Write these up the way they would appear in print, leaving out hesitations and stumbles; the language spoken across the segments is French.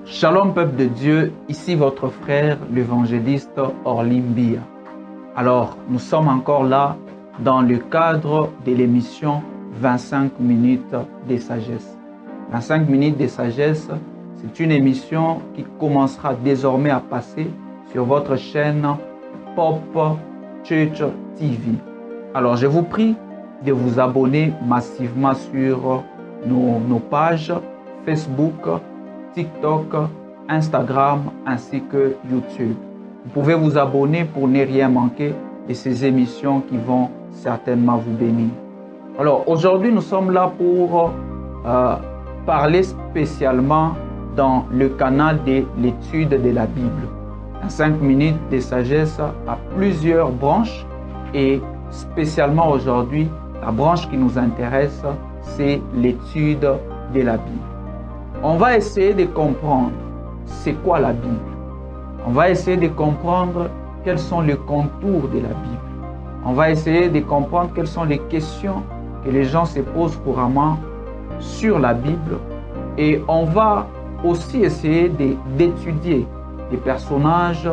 Shalom peuple de Dieu, ici votre frère l'évangéliste Orly Mbia. Alors nous sommes encore là dans le cadre de l'émission 25 minutes de sagesse. 25 minutes de sagesse, c'est une émission qui commencera désormais à passer sur votre chaîne Pop Church TV. Alors je vous prie de vous abonner massivement sur nos pages Facebook, TikTok, Instagram ainsi que YouTube. Vous pouvez vous abonner pour ne rien manquer de ces émissions qui vont certainement vous bénir. Alors aujourd'hui nous sommes là pour parler spécialement dans le canal de l'étude de la Bible. 5 minutes de sagesse a plusieurs branches et spécialement aujourd'hui la branche qui nous intéresse c'est l'étude de la Bible. On va essayer de comprendre c'est quoi la Bible. On va essayer de comprendre quels sont les contours de la Bible. On va essayer de comprendre quelles sont les questions que les gens se posent couramment sur la Bible. Et on va aussi essayer d'étudier les personnages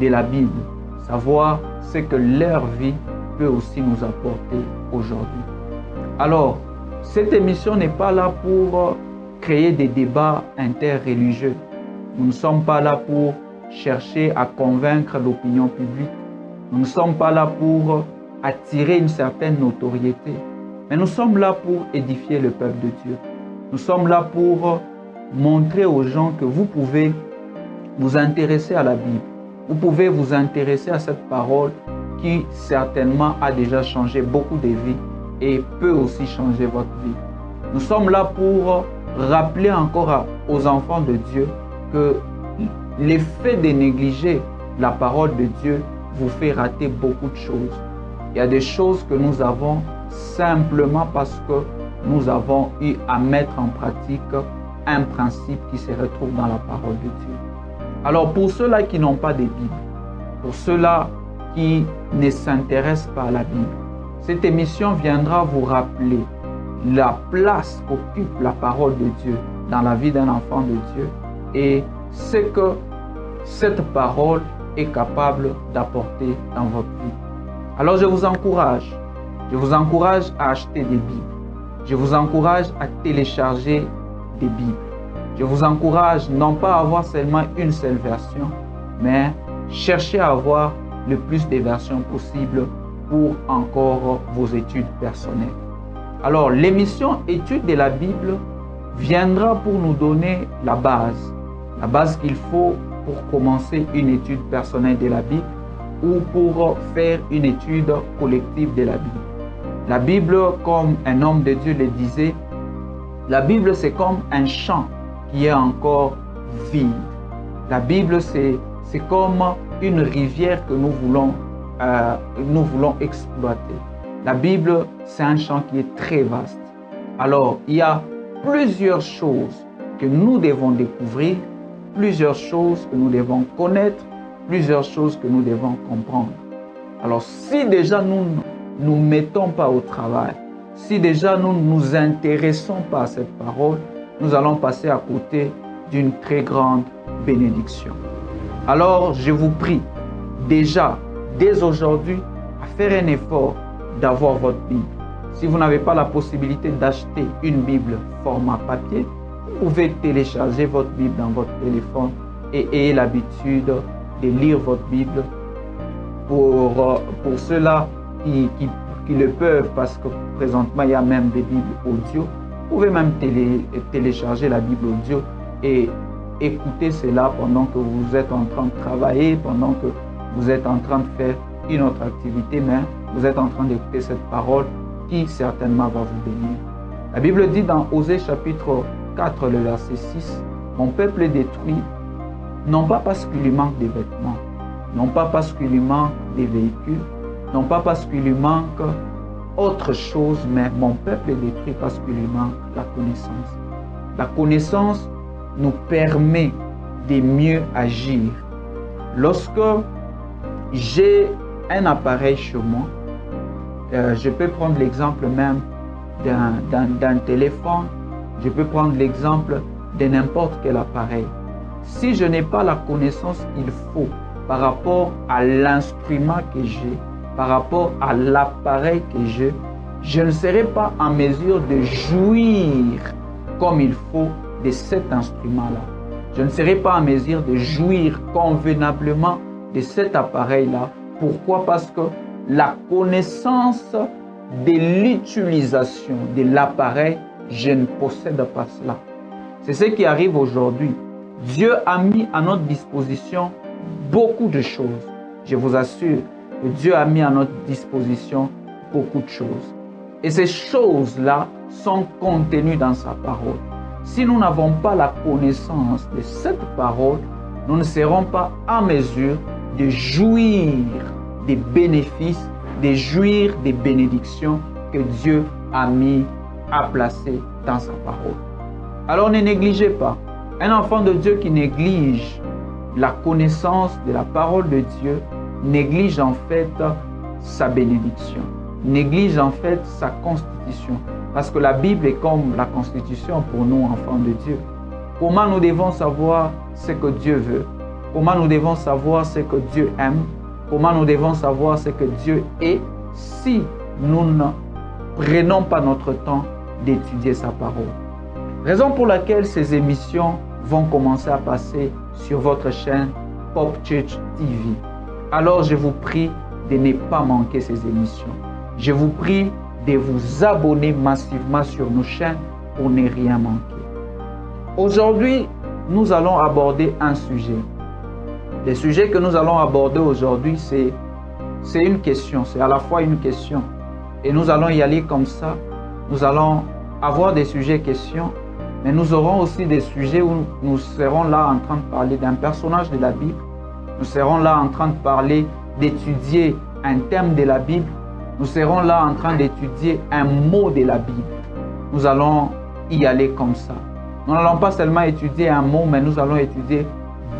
de la Bible, savoir ce que leur vie peut aussi nous apporter aujourd'hui. Alors, cette émission n'est pas là pour créer des débats interreligieux. Nous ne sommes pas là pour chercher à convaincre l'opinion publique. Nous ne sommes pas là pour attirer une certaine notoriété. Mais nous sommes là pour édifier le peuple de Dieu. Nous sommes là pour montrer aux gens que vous pouvez vous intéresser à la Bible. Vous pouvez vous intéresser à cette parole qui certainement a déjà changé beaucoup de vies et peut aussi changer votre vie. Nous sommes là pour rappeler encore aux enfants de Dieu que l'effet de négliger la parole de Dieu vous fait rater beaucoup de choses. Il y a des choses que nous avons simplement parce que nous avons eu à mettre en pratique un principe qui se retrouve dans la parole de Dieu. Alors pour ceux-là qui n'ont pas de Bible, pour ceux-là qui ne s'intéressent pas à la Bible, cette émission viendra vous rappeler la place qu'occupe la parole de Dieu dans la vie d'un enfant de Dieu et ce que cette parole est capable d'apporter dans votre vie. Alors je vous encourage à acheter des Bibles. Je vous encourage à télécharger des Bibles. Je vous encourage non pas à avoir seulement une seule version, mais chercher à avoir le plus de versions possibles pour encore vos études personnelles. Alors, l'émission Étude de la Bible viendra pour nous donner la base qu'il faut pour commencer une étude personnelle de la Bible ou pour faire une étude collective de la Bible. La Bible, comme un homme de Dieu le disait, la Bible c'est comme un champ qui est encore vide. La Bible c'est comme une rivière que nous voulons exploiter. La Bible, c'est un champ qui est très vaste. Alors, il y a plusieurs choses que nous devons découvrir, plusieurs choses que nous devons connaître, plusieurs choses que nous devons comprendre. Alors, si déjà nous ne nous mettons pas au travail, si déjà nous ne nous intéressons pas à cette parole, nous allons passer à côté d'une très grande bénédiction. Alors, je vous prie déjà, dès aujourd'hui, à faire un effort d'avoir votre Bible. Si vous n'avez pas la possibilité d'acheter une Bible format papier, vous pouvez télécharger votre Bible dans votre téléphone et ayez l'habitude de lire votre Bible. Pour ceux-là qui le peuvent, parce que présentement il y a même des Bibles audio, vous pouvez même télécharger la Bible audio et écouter cela pendant que vous êtes en train de travailler, pendant que vous êtes en train de faire une autre activité, mais vous êtes en train d'écouter cette parole qui certainement va vous bénir. La Bible dit dans Osée chapitre 4, le verset 6, « Mon peuple est détruit, non pas parce qu'il lui manque des vêtements, non pas parce qu'il lui manque des véhicules, non pas parce qu'il lui manque autre chose, mais mon peuple est détruit parce qu'il lui manque la connaissance. » La connaissance nous permet de mieux agir. Lorsque j'ai un appareil chez moi, je peux prendre l'exemple même d'un téléphone, je peux prendre l'exemple de n'importe quel appareil. Si je n'ai pas la connaissance qu'il faut par rapport à l'instrument que j'ai, par rapport à l'appareil que j'ai, je ne serai pas en mesure de jouir comme il faut de cet instrument-là. Je ne serai pas en mesure de jouir convenablement de cet appareil-là. Pourquoi? Parce que la connaissance de l'utilisation de l'appareil, je ne possède pas cela. C'est ce qui arrive aujourd'hui. Dieu a mis à notre disposition beaucoup de choses. Je vous assure que Dieu a mis à notre disposition beaucoup de choses. Et ces choses-là sont contenues dans sa parole. Si nous n'avons pas la connaissance de cette parole, nous ne serons pas en mesure de jouir des bénéfices, de jouir des bénédictions que Dieu a placées dans sa parole. Alors ne négligez pas. Un enfant de Dieu qui néglige la connaissance de la parole de Dieu néglige en fait sa bénédiction, néglige en fait sa constitution. Parce que la Bible est comme la constitution pour nous, enfants de Dieu. Comment nous devons savoir ce que Dieu veut? Comment nous devons savoir ce que Dieu aime? Comment nous devons savoir ce que Dieu est si nous ne prenons pas notre temps d'étudier sa parole? Raison pour laquelle ces émissions vont commencer à passer sur votre chaîne Pop Church TV. Alors je vous prie de ne pas manquer ces émissions. Je vous prie de vous abonner massivement sur nos chaînes pour ne rien manquer. Aujourd'hui, nous allons aborder un sujet. Le sujet que nous allons aborder aujourd'hui, c'est une question. C'est à la fois une question. Et nous allons y aller comme ça. Nous allons avoir des sujets questions. Mais nous aurons aussi des sujets où nous serons là en train de parler d'un personnage de la Bible. Nous serons là en train de parler, d'étudier un thème de la Bible. Nous serons là en train d'étudier un mot de la Bible. Nous allons y aller comme ça. Nous n'allons pas seulement étudier un mot, mais nous allons étudier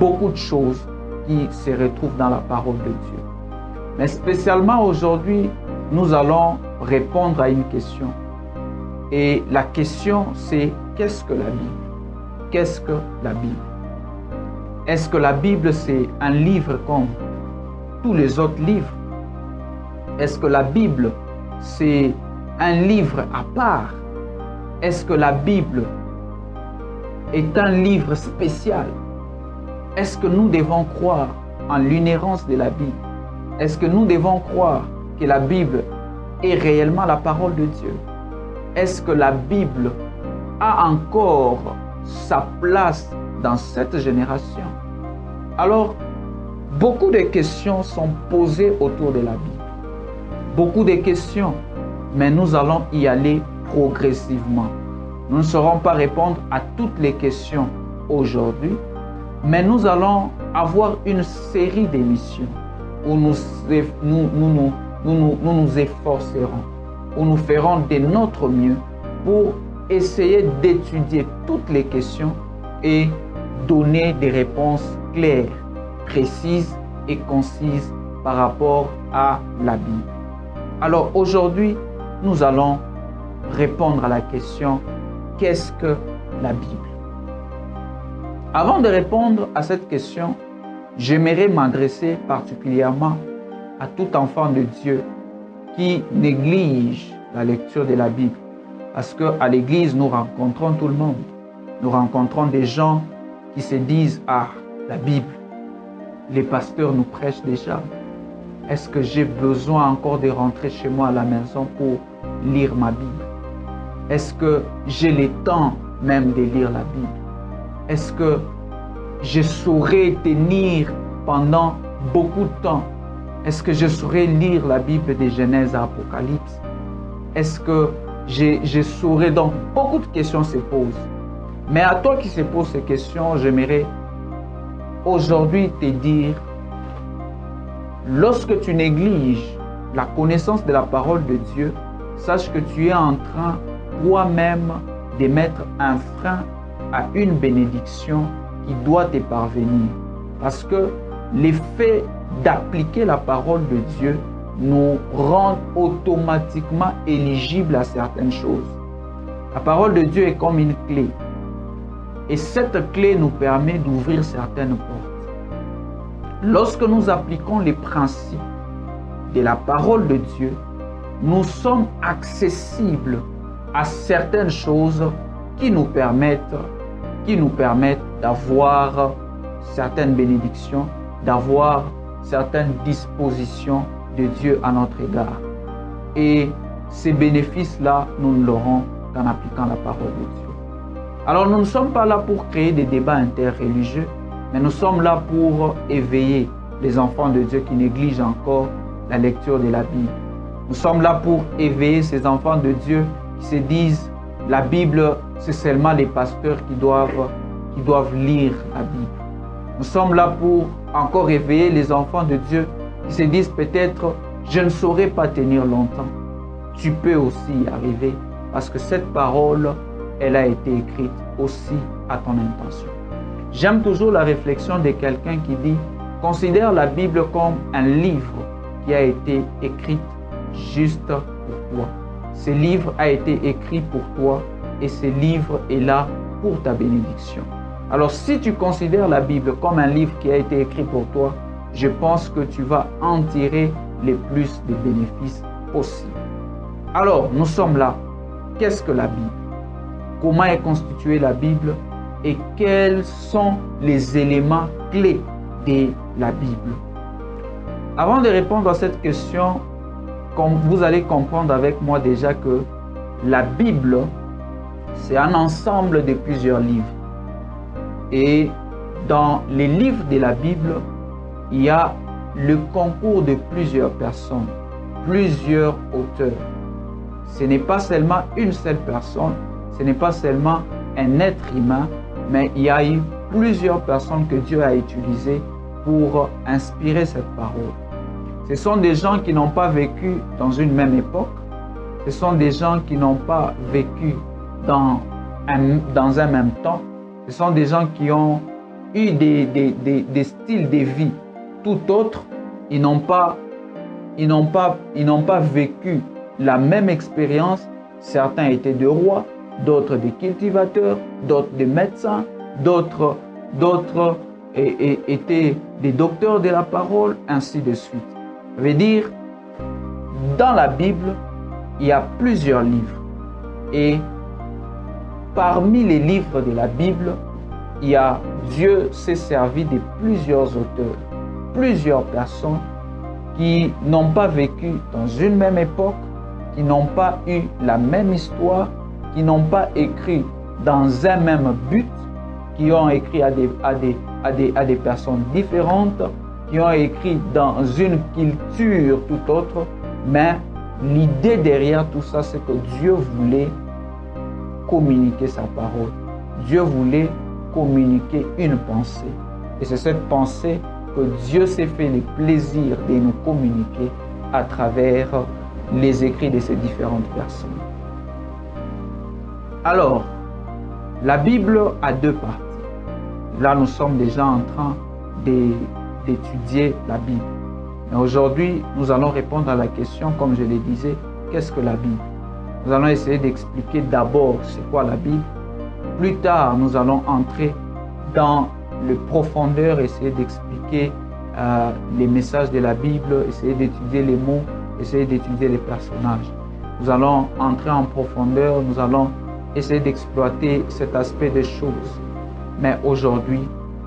beaucoup de choses qui se retrouvent dans la parole de Dieu. Mais spécialement aujourd'hui, nous allons répondre à une question. Et la question, c'est qu'est-ce que la Bible? Qu'est-ce que la Bible? Est-ce que la Bible, c'est un livre comme tous les autres livres? Est-ce que la Bible, c'est un livre à part? Est-ce que la Bible est un livre spécial? Est-ce que nous devons croire en l'inhérence de la Bible? Est-ce que nous devons croire que la Bible est réellement la parole de Dieu? Est-ce que la Bible a encore sa place dans cette génération? Alors, beaucoup de questions sont posées autour de la Bible. Beaucoup de questions, mais nous allons y aller progressivement. Nous ne saurons pas répondre à toutes les questions aujourd'hui, mais nous allons avoir une série d'émissions où nous nous efforcerons, où nous ferons de notre mieux pour essayer d'étudier toutes les questions et donner des réponses claires, précises et concises par rapport à la Bible. Alors aujourd'hui, nous allons répondre à la question « Qu'est-ce que la Bible ?» Avant de répondre à cette question, j'aimerais m'adresser particulièrement à tout enfant de Dieu qui néglige la lecture de la Bible. Parce qu'à l'église, nous rencontrons tout le monde. Nous rencontrons des gens qui se disent « Ah, la Bible, les pasteurs nous prêchent déjà. Est-ce que j'ai besoin encore de rentrer chez moi à la maison pour lire ma Bible? Est-ce que j'ai le temps même de lire la Bible? Est-ce que je saurais tenir pendant beaucoup de temps? Est-ce que je saurais lire la Bible de Genèse à Apocalypse? Est-ce que je saurais? Donc, beaucoup de questions se posent. Mais à toi qui se pose ces questions, j'aimerais aujourd'hui te dire, lorsque tu négliges la connaissance de la parole de Dieu, sache que tu es en train toi-même de mettre un frein à une bénédiction qui doit te parvenir. Parce que l'effet d'appliquer la parole de Dieu nous rend automatiquement éligibles à certaines choses. La parole de Dieu est comme une clé. Et cette clé nous permet d'ouvrir certaines portes. Lorsque nous appliquons les principes de la parole de Dieu, nous sommes accessibles à certaines choses qui nous permettent d'avoir certaines bénédictions, d'avoir certaines dispositions de Dieu à notre égard. Et ces bénéfices-là, nous l'aurons en appliquant la parole de Dieu. Alors nous ne sommes pas là pour créer des débats interreligieux, mais nous sommes là pour éveiller les enfants de Dieu qui négligent encore la lecture de la Bible. Nous sommes là pour éveiller ces enfants de Dieu qui se disent la Bible, c'est seulement les pasteurs qui doivent lire la Bible. Nous sommes là pour encore éveiller les enfants de Dieu qui se disent peut-être je ne saurais pas tenir longtemps. Tu peux aussi y arriver parce que cette parole, elle a été écrite aussi à ton intention. J'aime toujours la réflexion de quelqu'un qui dit considère la Bible comme un livre qui a été écrit juste pour toi. Ce livre a été écrit pour toi et ce livre est là pour ta bénédiction. Alors si tu considères la Bible comme un livre qui a été écrit pour toi, je pense que tu vas en tirer les plus de bénéfices possibles. Alors nous sommes là. Qu'est-ce que la Bible? Comment est constituée la Bible? Et quels sont les éléments clés de la Bible? Avant de répondre à cette question, vous allez comprendre avec moi déjà que la Bible, c'est un ensemble de plusieurs livres. Et dans les livres de la Bible, il y a le concours de plusieurs personnes, plusieurs auteurs. Ce n'est pas seulement une seule personne, ce n'est pas seulement un être humain, mais il y a eu plusieurs personnes que Dieu a utilisées pour inspirer cette parole. Ce sont des gens qui n'ont pas vécu dans une même époque. Ce sont des gens qui n'ont pas vécu dans un même temps. Ce sont des gens qui ont eu des styles de vie tout autres. Ils n'ont pas vécu la même expérience. Certains étaient des rois, d'autres des cultivateurs, d'autres des médecins, d'autres étaient des docteurs de la parole, ainsi de suite. Ça veut dire, dans la Bible, il y a plusieurs livres. Et parmi les livres de la Bible, Dieu s'est servi de plusieurs auteurs, plusieurs personnes qui n'ont pas vécu dans une même époque, qui n'ont pas eu la même histoire, qui n'ont pas écrit dans un même but, qui ont écrit à des personnes différentes, qui ont écrit dans une culture tout autre, mais l'idée derrière tout ça, c'est que Dieu voulait communiquer sa parole. Dieu voulait communiquer une pensée. Et c'est cette pensée que Dieu s'est fait le plaisir de nous communiquer à travers les écrits de ces différentes personnes. Alors, la Bible a deux parties. Là, nous sommes déjà en train d'étudier la Bible. Mais aujourd'hui, nous allons répondre à la question, comme je le disais, qu'est-ce que la Bible? Nous allons essayer d'expliquer d'abord c'est quoi la Bible. Plus tard, nous allons entrer dans le profondeur, essayer d'expliquer les messages de la Bible, essayer d'étudier les mots, essayer d'étudier les personnages. Nous allons entrer en profondeur, nous allons essayer d'exploiter cet aspect des choses. Mais aujourd'hui,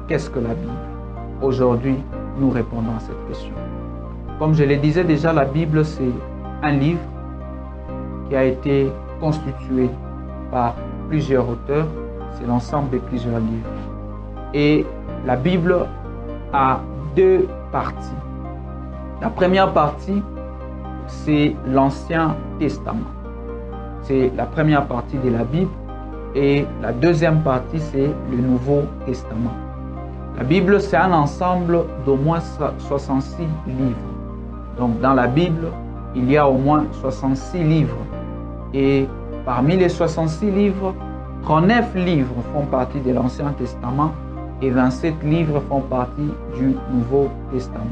qu'est-ce que la Bible? Aujourd'hui, nous répondons à cette question. Comme je le disais déjà, la Bible, c'est un livre qui a été constitué par plusieurs auteurs. C'est l'ensemble de plusieurs livres. Et la Bible a deux parties. La première partie, c'est l'Ancien Testament. C'est la première partie de la Bible. Et la deuxième partie, c'est le Nouveau Testament. La Bible, c'est un ensemble d'au moins 66 livres. Donc, dans la Bible, il y a au moins 66 livres. Et parmi les 66 livres, 39 livres font partie de l'Ancien Testament et 27 livres font partie du Nouveau Testament.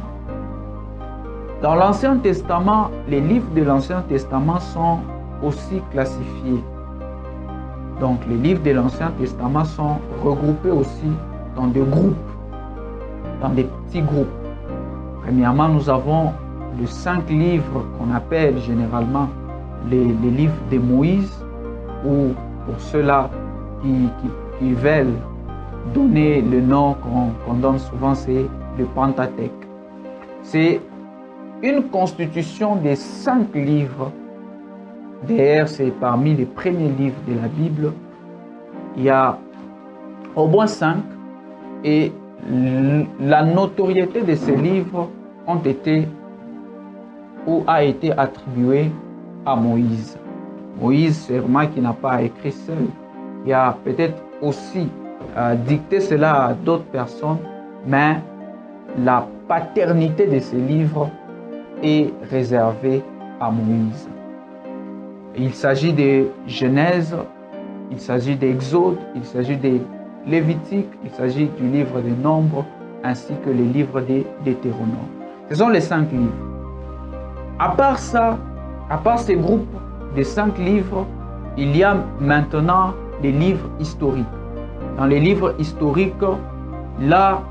Dans l'Ancien Testament, les livres de l'Ancien Testament sont aussi classifiés. Donc les livres de l'Ancien Testament sont regroupés aussi dans des groupes, dans des petits groupes. Premièrement, nous avons les 5 livres qu'on appelle généralement les livres de Moïse, ou pour ceux-là qui veulent donner le nom qu'on donne souvent, c'est le Pentateuque. C'est une constitution des 5 livres. D'ailleurs, c'est parmi les premiers livres de la Bible. Il y a au moins 5 et la notoriété de ces livres a été attribuée à Moïse. Moïse, c'est vraiment qui n'a pas écrit seul. Il a peut-être aussi dicté cela à d'autres personnes, mais la paternité de ces livres est réservée à Moïse. Il s'agit de Genèse, il s'agit d'Exode, il s'agit de Lévitique, il s'agit du livre des Nombres, ainsi que les livres des Deutéronome. Ce sont les 5 livres. À part ça, à part ces groupes de 5 livres, il y a maintenant des livres historiques. Dans les livres historiques, là,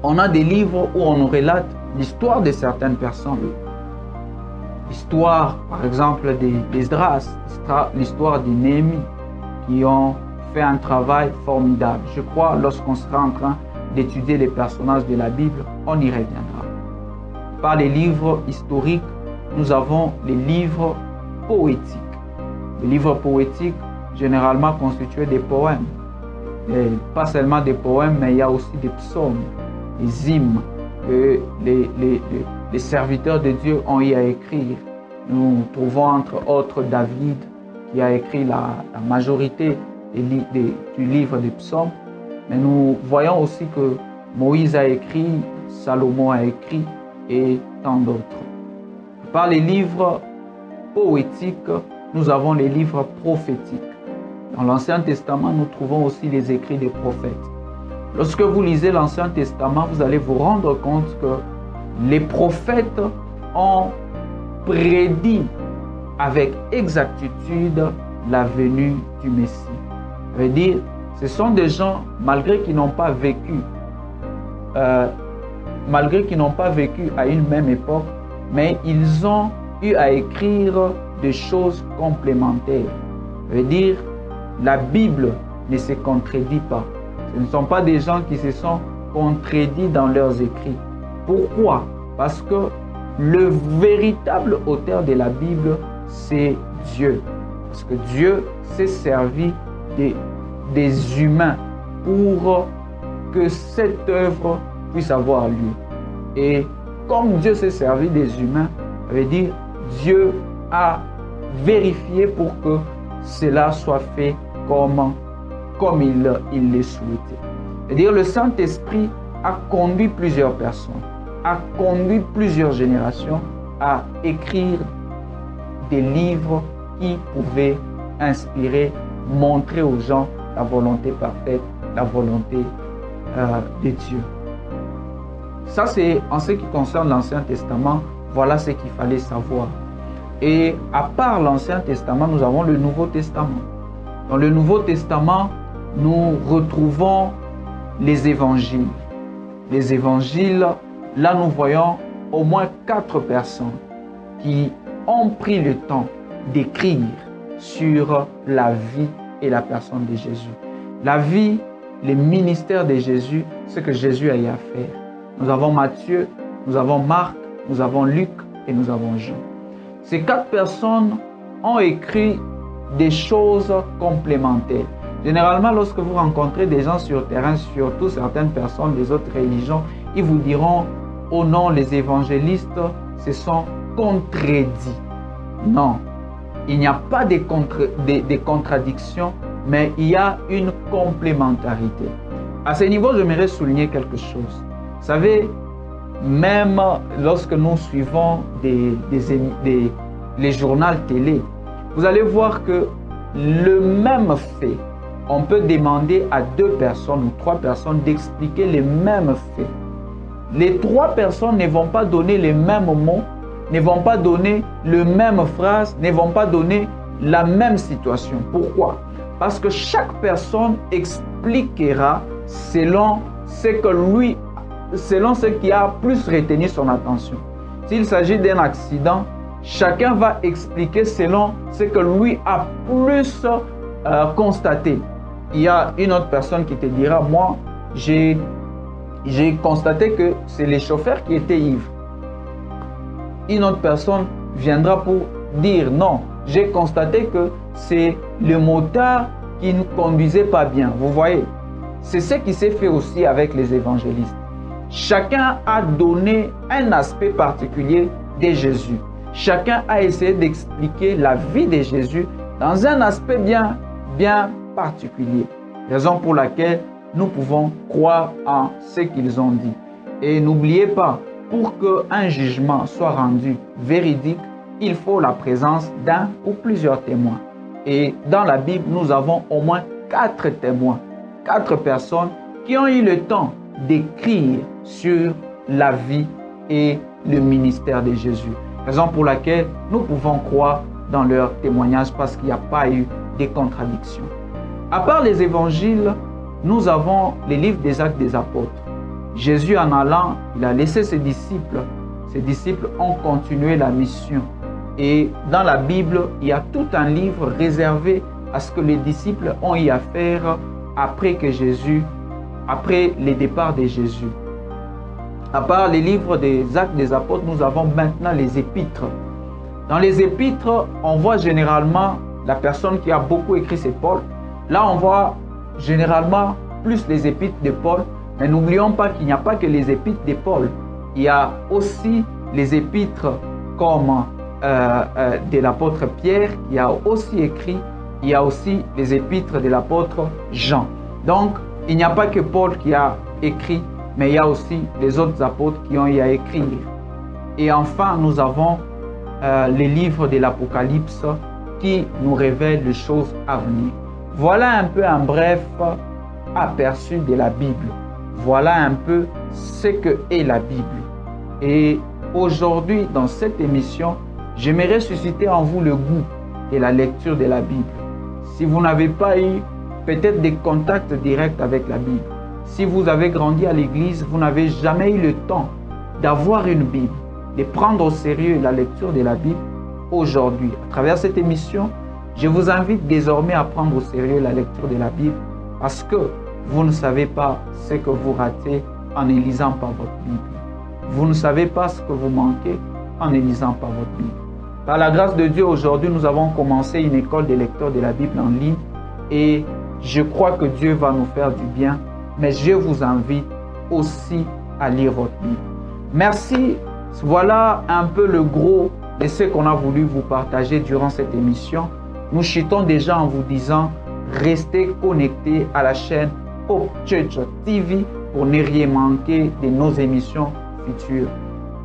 on a des livres où on nous relate l'histoire de certaines personnes. L'histoire, par exemple, d'Esdras, l'histoire de Néhémie, qui ont fait un travail formidable. Je crois, lorsqu'on sera en train d'étudier les personnages de la Bible, on y reviendra. Par les livres historiques, nous avons les livres poétiques. Les livres poétiques, généralement constitués des poèmes. Et pas seulement des poèmes, mais il y a aussi des psaumes, des hymnes que les serviteurs de Dieu ont eu à écrire. Nous trouvons entre autres David qui a écrit la majorité du livre des psaumes. Mais nous voyons aussi que Moïse a écrit, Salomon a écrit et tant d'autres. Par les livres poétiques, nous avons les livres prophétiques. Dans l'Ancien Testament, nous trouvons aussi les écrits des prophètes. Lorsque vous lisez l'Ancien Testament, vous allez vous rendre compte que les prophètes ont prédit avec exactitude la venue du Messie. Ça veut dire, ce sont des gens, malgré qu'ils n'ont pas vécu à une même époque, mais ils ont eu à écrire des choses complémentaires. Ça veut dire, la Bible ne se contredit pas. Ce ne sont pas des gens qui se sont contredits dans leurs écrits. Pourquoi? Parce que le véritable auteur de la Bible, c'est Dieu. Parce que Dieu s'est servi des humains pour que cette œuvre puisse avoir lieu. Et comme Dieu s'est servi des humains, ça veut dire Dieu a vérifié pour que cela soit fait comme il le souhaitait. C'est-à-dire le Saint-Esprit a conduit plusieurs personnes, a conduit plusieurs générations à écrire des livres qui pouvaient inspirer, montrer aux gens la volonté parfaite, la volonté de Dieu. Ça, c'est en ce qui concerne l'Ancien Testament, voilà ce qu'il fallait savoir. Et à part l'Ancien Testament, nous avons le Nouveau Testament. Dans le Nouveau Testament, nous retrouvons les évangiles. Les évangiles, là nous voyons au moins 4 personnes qui ont pris le temps d'écrire sur la vie et la personne de Jésus. La vie, le ministère de Jésus, ce que Jésus a eu à faire. Nous avons Matthieu, nous avons Marc, nous avons Luc et nous avons Jean. Ces 4 personnes ont écrit des choses complémentaires. Généralement, lorsque vous rencontrez des gens sur le terrain, surtout certaines personnes des autres religions, ils vous diront, oh non, les évangélistes se sont contredits. Non, il n'y a pas de contradictions, mais il y a une complémentarité. À ce niveau, j'aimerais souligner quelque chose. Vous savez, même lorsque nous suivons les journaux télé, vous allez voir que le même fait on peut demander à 2 personnes ou 3 personnes d'expliquer les mêmes faits. Les 3 personnes ne vont pas donner les mêmes mots, ne vont pas donner les mêmes phrases, ne vont pas donner la même situation. Pourquoi? Parce que chaque personne expliquera selon ce qui a plus retenu son attention. S'il s'agit d'un accident, chacun va expliquer selon ce que lui a plus constaté. Il y a une autre personne qui te dira, moi, j'ai constaté que c'est les chauffeurs qui étaient ivres. Une autre personne viendra pour dire, non, j'ai constaté que c'est le motard qui ne conduisait pas bien. Vous voyez, c'est ce qui s'est fait aussi avec les évangélistes. Chacun a donné un aspect particulier de Jésus. Chacun a essayé d'expliquer la vie de Jésus dans un aspect bien particulier. Raison pour laquelle nous pouvons croire en ce qu'ils ont dit. Et n'oubliez pas, pour qu'un jugement soit rendu véridique, il faut la présence d'un ou plusieurs témoins. Et dans la Bible, nous avons au moins 4 témoins, 4 personnes qui ont eu le temps d'écrire sur la vie et le ministère de Jésus. Raison pour laquelle nous pouvons croire dans leur témoignage parce qu'il n'y a pas eu de contradictions. À part les évangiles, nous avons les livres des Actes des Apôtres. Jésus en allant, il a laissé ses disciples. Ses disciples ont continué la mission. Et dans la Bible, il y a tout un livre réservé à ce que les disciples ont eu à faire après le départ de Jésus. À part les livres des Actes des Apôtres, nous avons maintenant les épîtres. Dans les épîtres, on voit généralement la personne qui a beaucoup écrit, c'est Paul. Là, on voit généralement plus les épîtres de Paul. Mais n'oublions pas qu'il n'y a pas que les épîtres de Paul. Il y a aussi les épîtres comme de l'apôtre Pierre qui a aussi écrit. Il y a aussi les épîtres de l'apôtre Jean. Donc, il n'y a pas que Paul qui a écrit, mais il y a aussi les autres apôtres qui ont eu à écrire. Et enfin, nous avons les livres de l'Apocalypse qui nous révèlent les choses à venir. Voilà un peu un bref aperçu de la Bible. Voilà un peu ce que est la Bible. Et aujourd'hui, dans cette émission, j'aimerais susciter en vous le goût de la lecture de la Bible. Si vous n'avez pas eu peut-être des contacts directs avec la Bible, si vous avez grandi à l'église, vous n'avez jamais eu le temps d'avoir une Bible, de prendre au sérieux la lecture de la Bible, aujourd'hui, à travers cette émission, je vous invite désormais à prendre au sérieux la lecture de la Bible parce que vous ne savez pas ce que vous ratez en ne lisant pas votre Bible. Vous ne savez pas ce que vous manquez en ne lisant pas votre Bible. Par la grâce de Dieu, aujourd'hui, nous avons commencé une école des lecteurs de la Bible en ligne et je crois que Dieu va nous faire du bien, mais je vous invite aussi à lire votre Bible. Merci. Voilà un peu le gros de ce qu'on a voulu vous partager durant cette émission. Nous chutons déjà en vous disant, restez connectés à la chaîne Hope Church TV pour ne rien manquer de nos émissions futures.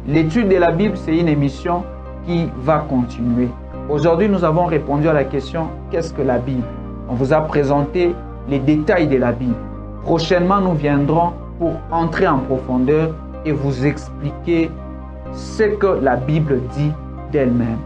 L'étude de la Bible, c'est une émission qui va continuer. Aujourd'hui, nous avons répondu à la question « Qu'est-ce que la Bible ?» On vous a présenté les détails de la Bible. Prochainement, nous viendrons pour entrer en profondeur et vous expliquer ce que la Bible dit d'elle-même.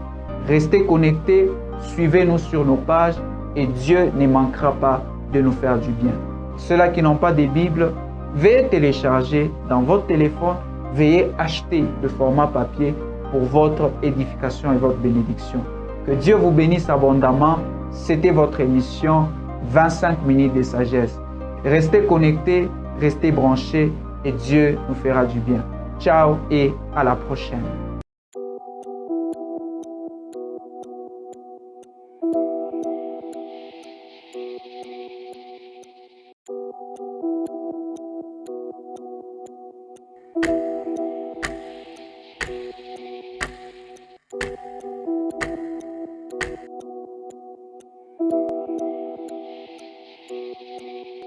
Restez connectés, suivez-nous sur nos pages et Dieu ne manquera pas de nous faire du bien. Ceux-là qui n'ont pas de Bible, veuillez télécharger dans votre téléphone, veuillez acheter le format papier pour votre édification et votre bénédiction. Que Dieu vous bénisse abondamment. C'était votre émission 25 minutes de sagesse. Restez connectés, restez branchés et Dieu nous fera du bien. Ciao et à la prochaine.